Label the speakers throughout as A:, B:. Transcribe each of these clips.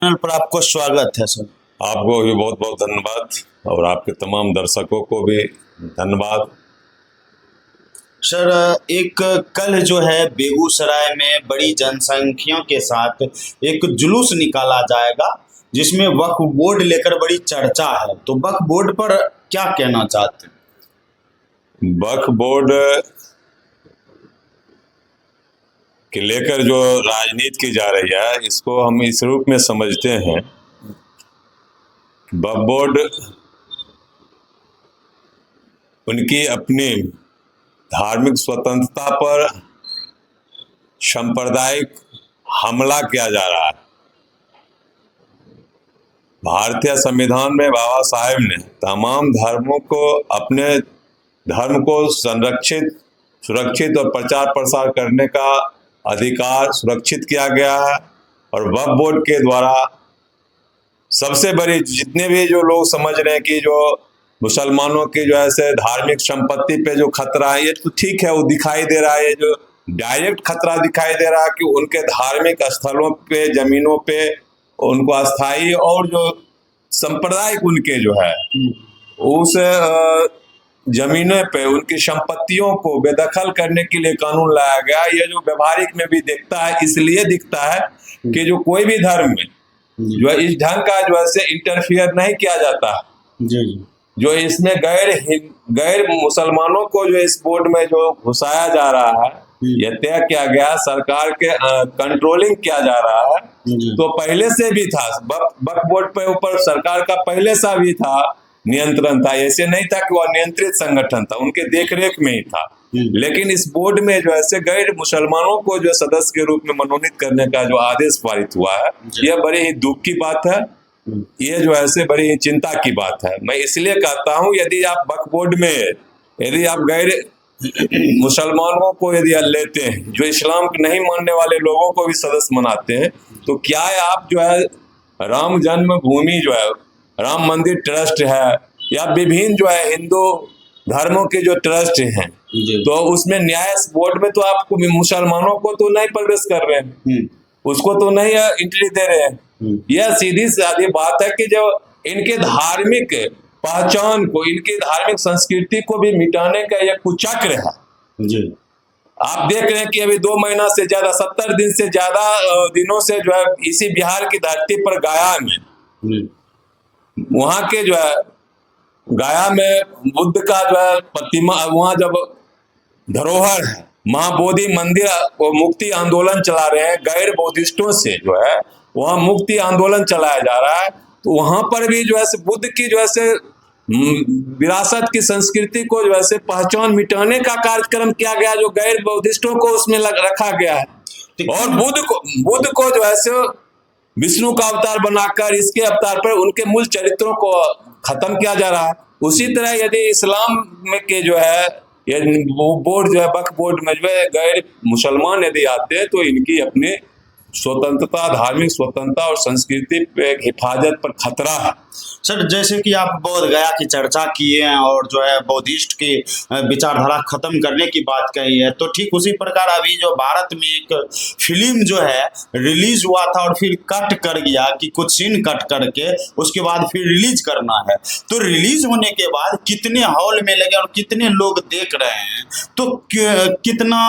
A: Channel पर आपको स्वागत है सर।
B: आपको भी बहुत बहुत धन्यवाद और आपके तमाम दर्शकों को भी धन्यवाद।
A: सर, एक कल जो है बेगूसराय में बड़ी जनसंख्या के साथ एक जुलूस निकाला जाएगा जिसमें वक्फ बोर्ड लेकर बड़ी चर्चा है, तो वक्फ बोर्ड पर क्या कहना चाहते हैं?
B: वक्फ बोर्ड के लेकर जो राजनीति की जा रही है इसको हम इस रूप में समझते हैं। वक्फ बोर्ड उनकी अपनी धार्मिक स्वतंत्रता पर सांप्रदायिक हमला किया जा रहा है। भारतीय संविधान में बाबा साहेब ने तमाम धर्मों को अपने धर्म को संरक्षित सुरक्षित और प्रचार प्रसार करने का अधिकार सुरक्षित किया गया है। और वक्फ बोर्ड के द्वारा सबसे बड़ी जितने भी जो लोग समझ रहे हैं कि जो मुसलमानों की जो ऐसे धार्मिक संपत्ति पे जो खतरा है, ये तो ठीक है, वो दिखाई दे रहा है। ये जो डायरेक्ट खतरा दिखाई दे रहा है कि उनके धार्मिक स्थलों पे जमीनों पे उनको अस्थायी और जो सांप्रदायिक उनके जो है उस जमीनों पे उनकी संपत्तियों को बेदखल करने के लिए कानून लाया गया। ये जो व्यवहारिक में भी दिखता है, इसलिए दिखता है कि जो कोई भी धर्म में जो है इस ढंग का जो है इंटरफियर नहीं किया जाता। जो इसमें गैर मुसलमानों को जो इस बोर्ड में जो घुसाया जा रहा है, यह तय किया गया, सरकार के कंट्रोलिंग किया जा रहा है। तो पहले से भी था वक्फ बोर्ड पे ऊपर सरकार का पहले से भी था नियंत्रण था। ऐसे नहीं था कि वह नियंत्रित संगठन था, उनके देखरेख में ही था। लेकिन इस बोर्ड में जो ऐसे गैर मुसलमानों को जो सदस्य के रूप में मनोनीत करने का जो आदेश पारित हुआ है, यह बड़ी ही दुख की बात है। ये जो ऐसे बड़ी ही चिंता की बात है। मैं इसलिए कहता हूँ यदि आप वक्फ बोर्ड में यदि आप गैर मुसलमानों को यदि लेते हैं, जो इस्लाम को नहीं मानने वाले लोगों को भी सदस्य बनाते हैं, तो क्या है आप जो है राम जन्मभूमि जो है राम मंदिर ट्रस्ट है या विभिन्न जो है हिंदू धर्मों के जो ट्रस्ट हैं, तो उसमें न्याय बोर्ड में तो आपको मुसलमानों को तो नहीं प्रवेश कर रहे हैं, उसको तो नहीं एंट्री दे रहे हैं। यह सीधी सादी बात है कि जो इनके धार्मिक पहचान को, इनकी धार्मिक संस्कृति को भी मिटाने का यह कुचक्र है। आप देख रहे हैं कि अभी 2 महीना से ज्यादा 70 दिन से ज्यादा दिनों से जो है इसी बिहार की धरती पर गया में वहां के जो है गया में बुद्ध का जो है प्रतिमा, वहां जब धरोहर है महाबोधि मंदिर, वो मुक्ति आंदोलन चला रहे हैं गैर बौद्धिस्टों से जो है वहां मुक्ति आंदोलन चलाया जा रहा है। तो वहां पर भी जो है बुद्ध की जो है विरासत की संस्कृति को जो है पहचान मिटाने का कार्यक्रम किया गया, जो गैर बौद्धिस्टों को उसमें रखा गया है। और बुद्ध को जो है विष्णु का अवतार बनाकर इसके अवतार पर उनके मूल चरित्रों को खत्म किया जा रहा है। उसी तरह यदि इस्लाम में के जो है ये बोर्ड जो है वक्फ बोर्ड में जो है गैर मुसलमान यदि आते हैं, तो इनकी अपनी स्वतंत्रता, धार्मिक स्वतंत्रता और संस्कृति पे हिफाजत पर खतरा है।
A: सर, जैसे कि आप बोध गया की चर्चा किए हैं और जो है बौद्धिस्ट की विचारधारा खत्म करने की बात कही है, तो ठीक उसी प्रकार अभी जो भारत में एक फिल्म जो है रिलीज हुआ था और फिर कट कर गया कि कुछ सीन कट करके उसके बाद फिर रिलीज करना है, तो रिलीज होने के बाद कितने हॉल में लगे और कितने लोग देख रहे हैं, तो कितना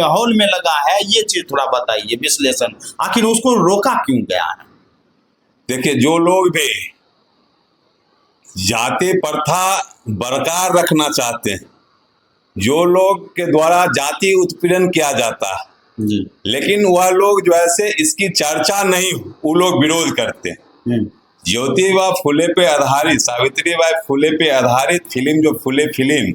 A: हॉल में लगा है, ये चीज थोड़ा बताइए विश्लेषण, आखिर उसको रोका क्यों गया है?
B: देखिए, जो लोग भी जाति प्रथा बरकरार रखना चाहते हैं, जो लोग के द्वारा जाति उत्पीड़न किया जाता है लेकिन वह लोग जो ऐसे इसकी चर्चा नहीं, वो लोग विरोध करते हैं। ज्योतिबा फुले पे आधारित, सावित्रीबाई फुले पे आधारित फिल्म जो फुले फिल्म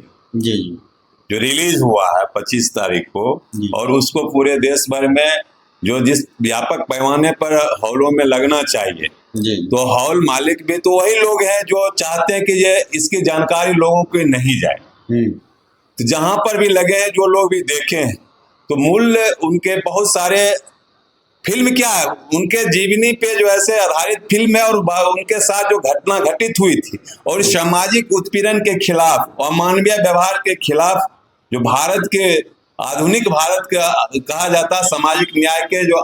B: जो रिलीज हुआ है 25 तारीख को, और उसको पूरे देश भर में जो जिस व्यापक पैमाने पर हॉलों में लगना चाहिए, तो हॉल मालिक भी तो वही लोग हैं जो चाहते हैं कि ये इसकी जानकारी लोगों को नहीं जाए। तो जहां पर भी लगे हैं, जो लोग भी देखें, तो मूल्य उनके बहुत सारे फिल्म क्या है, उनके जीवनी पे जो ऐसे आधारित फिल्म है और उनके साथ जो घटना घटित हुई थी और सामाजिक उत्पीड़न के खिलाफ, अमानवीय व्यवहार के खिलाफ, जो भारत के आधुनिक भारत का कहा जाता सामाजिक न्याय के जो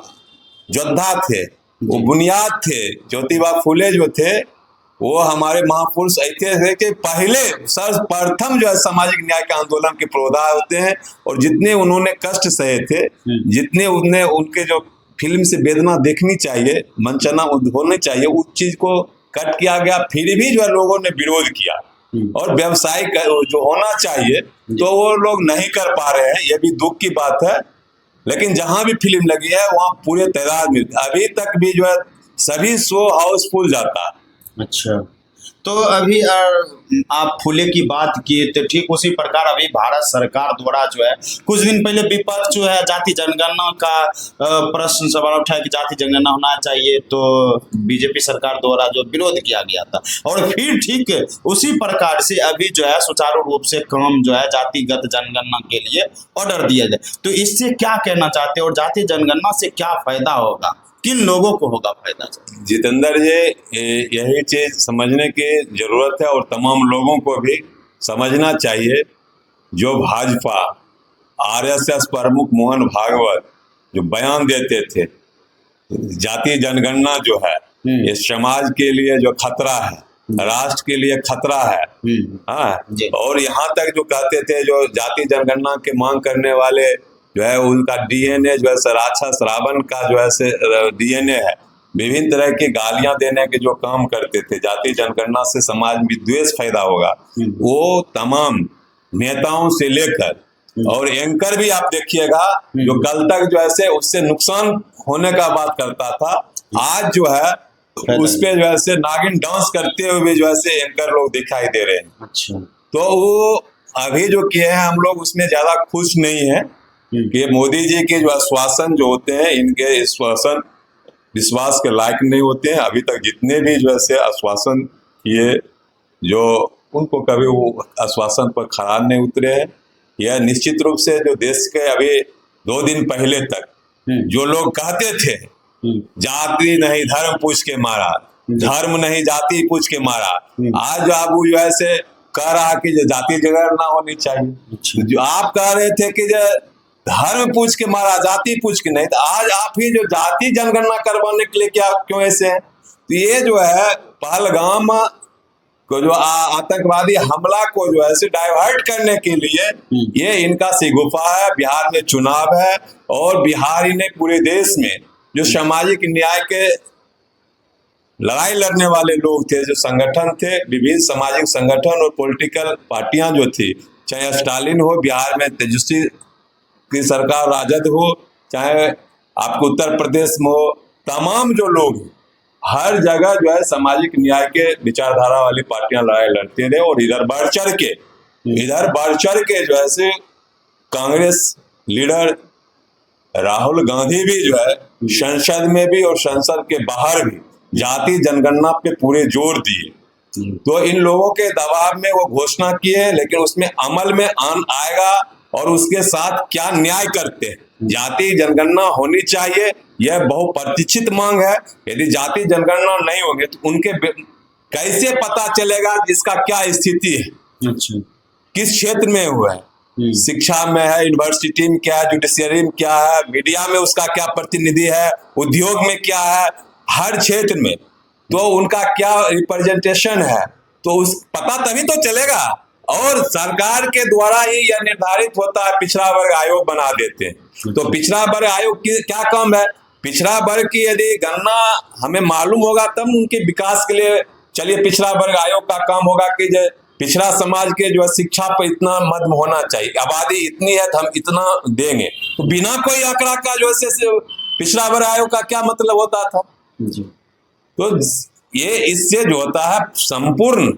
B: योद्धा थे, वो बुनियाद थे। ज्योतिबा फुले जो थे वो हमारे महापुरुष ऐसे थे कि पहले सर्वप्रथम जो है सामाजिक न्याय के आंदोलन के पुरोधा होते हैं। और जितने उन्होंने कष्ट सहे थे, जितने उन्हें उनके जो फिल्म से वेदना देखनी चाहिए, मंचना होनी चाहिए, उस चीज को कट किया गया। फिर भी जो है लोगों ने विरोध किया। और व्यवसायिक जो होना चाहिए तो वो लोग नहीं कर पा रहे हैं, ये भी दुख की बात है। लेकिन जहां भी फिल्म लगी है वहां पूरे तादाद में अभी तक भी जो है सभी शो हाउसफुल जाता है।
A: अच्छा, तो अभी आप फुले की बात किए तो ठीक उसी प्रकार अभी भारत सरकार द्वारा जो है कुछ दिन पहले विपक्ष जो है जाति जनगणना का प्रश्न सवाल उठाया कि जाति जनगणना होना चाहिए, तो बीजेपी सरकार द्वारा जो विरोध किया गया था। और फिर ठीक उसी प्रकार से अभी जो है सुचारू रूप से काम जो है जातिगत जनगणना के लिए ऑर्डर दिया जाए, तो इससे क्या कहना चाहते हैं और जाति जनगणना से क्या फायदा होगा, किन लोगों को होगा फायदा?
B: जितेंद्र जी, यही चीज समझने की जरूरत है और तमाम लोगों को भी समझना चाहिए। जो भाजपा आरएसएस प्रमुख मोहन भागवत जो बयान देते थे, जाति जनगणना जो है ये समाज के लिए जो खतरा है, राष्ट्र के लिए खतरा है। हाँ, और यहाँ तक जो कहते थे जो जाति जनगणना की मांग करने वाले जो है उनका डीएनए जो है राक्षस रावण का जो है डीएनए है, विभिन्न तरह की गालियां देने के जो काम करते थे, जाति जनगणना से समाज में द्वेष पैदा होगा, वो तमाम नेताओं से लेकर और एंकर भी आप देखिएगा जो कल तक जो है उससे नुकसान होने का बात करता था, आज जो है उस पे जो है नागिन डांस करते हुए जो है एंकर लोग दिखाई दे रहे हैं।
A: अच्छा,
B: तो वो अभी जो किए हैं हम लोग उसमें ज्यादा खुश नहीं है कि मोदी जी के जो आश्वासन जो होते हैं इनके आश्वासन विश्वास के लायक नहीं होते हैं। अभी तक जितने भी जो है आश्वासन किए जो उनको कभी वो आश्वासन पर खरा नहीं उतरे हैं। यह निश्चित रूप से जो देश के अभी 2 दिन पहले तक जो लोग कहते थे जाति नहीं धर्म पूछ के मारा, धर्म नहीं जाति पूछ के मारा, आज आप जो है कह रहा कि जो जाति जनगणना होनी चाहिए। जो आप कह रहे थे कि जो धर्म पूछ के मारा, जाति पूछ के नहीं, तो आज आप ही जो जाति जनगणना करवाने के लिए क्या क्यों ऐसे हैं? तो ये जो है पहलगाम को जो आतंकवादी हमला को जो है डाइवर्ट करने के लिए ये इनका शिगुफा है। बिहार में चुनाव है और बिहार ही नहीं पूरे देश में जो सामाजिक न्याय के लड़ाई लड़ने वाले लोग थे, जो संगठन थे, विभिन्न सामाजिक संगठन और पॉलिटिकल पार्टियां जो थी, चाहे स्टालिन हो बिहार में, तेजस्वी की सरकार राजद हो, चाहे आपको उत्तर प्रदेश में हो, तमाम जो लोग हर जगह जो है सामाजिक न्याय के विचारधारा वाली पार्टियां लड़ाई लड़ती रहे। और इधर बढ़ चढ़ के जो है कांग्रेस लीडर राहुल गांधी भी जो है संसद में भी और संसद के बाहर भी जाति जनगणना पे पूरे जोर दिए। तो इन लोगों के दबाव में वो घोषणा की है, लेकिन उसमें अमल में आएगा और उसके साथ क्या न्याय करते हैं। जाति जनगणना होनी चाहिए, यह बहुप्रतीक्षित मांग है। यदि जाति जनगणना नहीं होगी तो उनके कैसे पता चलेगा इसका क्या स्थिति है, किस क्षेत्र में हुआ है, शिक्षा में है, यूनिवर्सिटी में क्या है, जुडिशियरी में क्या है, मीडिया में उसका क्या प्रतिनिधि है, उद्योग में क्या है, हर क्षेत्र में तो उनका क्या रिप्रेजेंटेशन है, तो उस पता तभी तो चलेगा। और सरकार के द्वारा ही यह निर्धारित होता है, पिछड़ा वर्ग आयोग बना देते हैं। तो पिछड़ा वर्ग आयोग की क्या काम है? पिछड़ा वर्ग की यदि गणना हमें मालूम होगा तब उनके विकास के लिए चलिए पिछड़ा वर्ग आयोग का काम होगा कि जो पिछड़ा समाज के जो है शिक्षा पर इतना मद होना चाहिए, आबादी इतनी है तो हम इतना देंगे। तो बिना कोई आंकड़ा का जो है पिछड़ा वर्ग आयोग का क्या मतलब होता था? तो ये इससे जो होता है संपूर्ण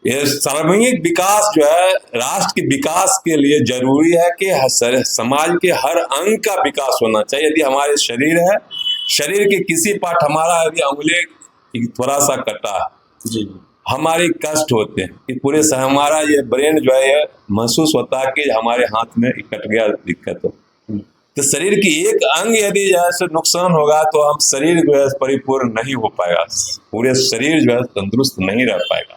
B: ये सार्वजनिक विकास जो है राष्ट्र के विकास के लिए जरूरी है कि समाज के हर अंग का विकास होना चाहिए। यदि हमारे शरीर है, शरीर के किसी पार्ट हमारा यदि अंगुली थोड़ा सा कटा है, हमारे कष्ट होते हैं कि पूरे हमारा ये ब्रेन जो है महसूस होता है कि हमारे हाथ में कट गया, दिक्कत हो। तो शरीर की एक अंग यदि जैसे नुकसान होगा तो हम शरीर जो है परिपूर्ण नहीं हो पाएगा, पूरे शरीर जो है तंदुरुस्त नहीं रह पाएगा।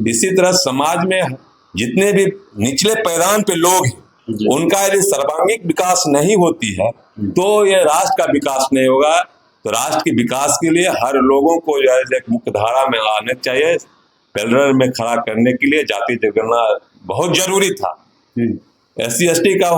B: इसी तरह समाज में जितने भी निचले पैदान पे लोग हैं उनका यदि सर्वांगीण विकास नहीं होती है तो ये राष्ट्र का विकास नहीं होगा। तो राष्ट्र के विकास के लिए हर लोगों को जो है एक मुख्य धारा में आने चाहिए। पिलर में खड़ा करने के लिए जाति जनगणना बहुत जरूरी था। SC/ST का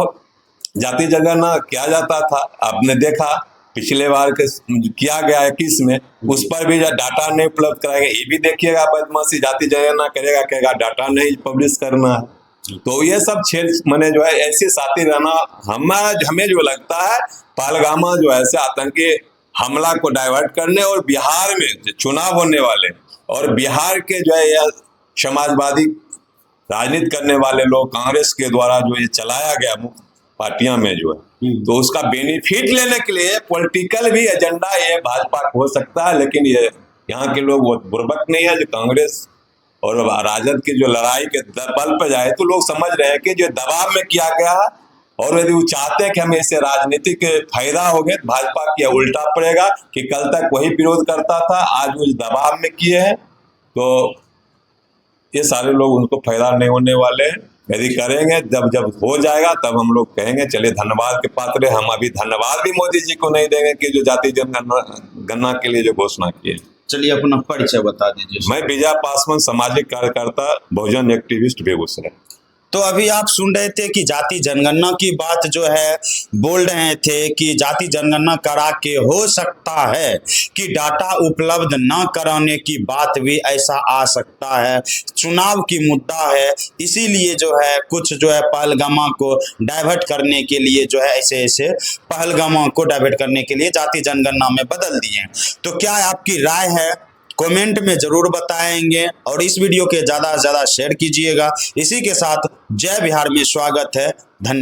B: जाति जनगणना किया जाता था, आपने देखा पिछले बार के किया गया 21 में, उस पर भी डाटा नहीं उपलब्ध कराएगा। ये भी देखिएगा बदमाशी, जाति जनगणना करेगा, कहेगा डाटा नहीं पब्लिश करना है। तो ये सब छेड़ मने जो है ऐसे साथी रहना, हमें जो लगता है पहलगामा जो ऐसे आतंकी हमला को डाइवर्ट करने और बिहार में चुनाव होने वाले और बिहार के जो है यह समाजवादी राजनीति करने वाले लोग कांग्रेस के द्वारा जो ये चलाया गया मुख्य पार्टियां में जो है, तो उसका बेनिफिट लेने के लिए पॉलिटिकल भी एजेंडा ये भाजपा हो सकता है। लेकिन ये यहाँ के लोग वो बुर्बक नहीं है जो कांग्रेस और राजद की जो लड़ाई के बल पर जाए, तो लोग समझ रहे हैं कि जो दबाव में किया गया है और यदि वो चाहते हैं कि हमें इससे राजनीतिक फायदा हो गया, भाजपा की उल्टा पड़ेगा कि कल तक वही विरोध करता था, आज वो दबाव में किए हैं, तो ये सारे लोग उनको फायदा नहीं होने वाले हैं। यदि करेंगे जब हो जाएगा तब हम लोग कहेंगे चलिए धन्यवाद के पात्र। हम अभी धन्यवाद भी मोदी जी को नहीं देंगे कि जो जाति जनगणना के लिए जो घोषणा की है।
A: चलिए अपना परिचय बता दीजिए।
B: मैं विजय पासवान, सामाजिक कार्यकर्ता, बहुजन एक्टिविस्ट, बेगूसराय।
A: तो अभी आप सुन रहे थे कि जाति जनगणना की बात जो है बोल रहे थे कि जाति जनगणना करा के हो सकता है कि डाटा उपलब्ध न कराने की बात भी ऐसा आ सकता है, चुनाव की मुद्दा है, इसीलिए जो है कुछ जो है पहलगामा को डाइवर्ट करने के लिए जो है ऐसे पहलगामा को डाइवर्ट करने के लिए जाति जनगणना में बदल दिए। तो क्या आपकी राय है कमेंट में जरूर बताएंगे और इस वीडियो के ज़्यादा से ज़्यादा शेयर कीजिएगा। इसी के साथ जय बिहार में स्वागत है। धन्यवाद।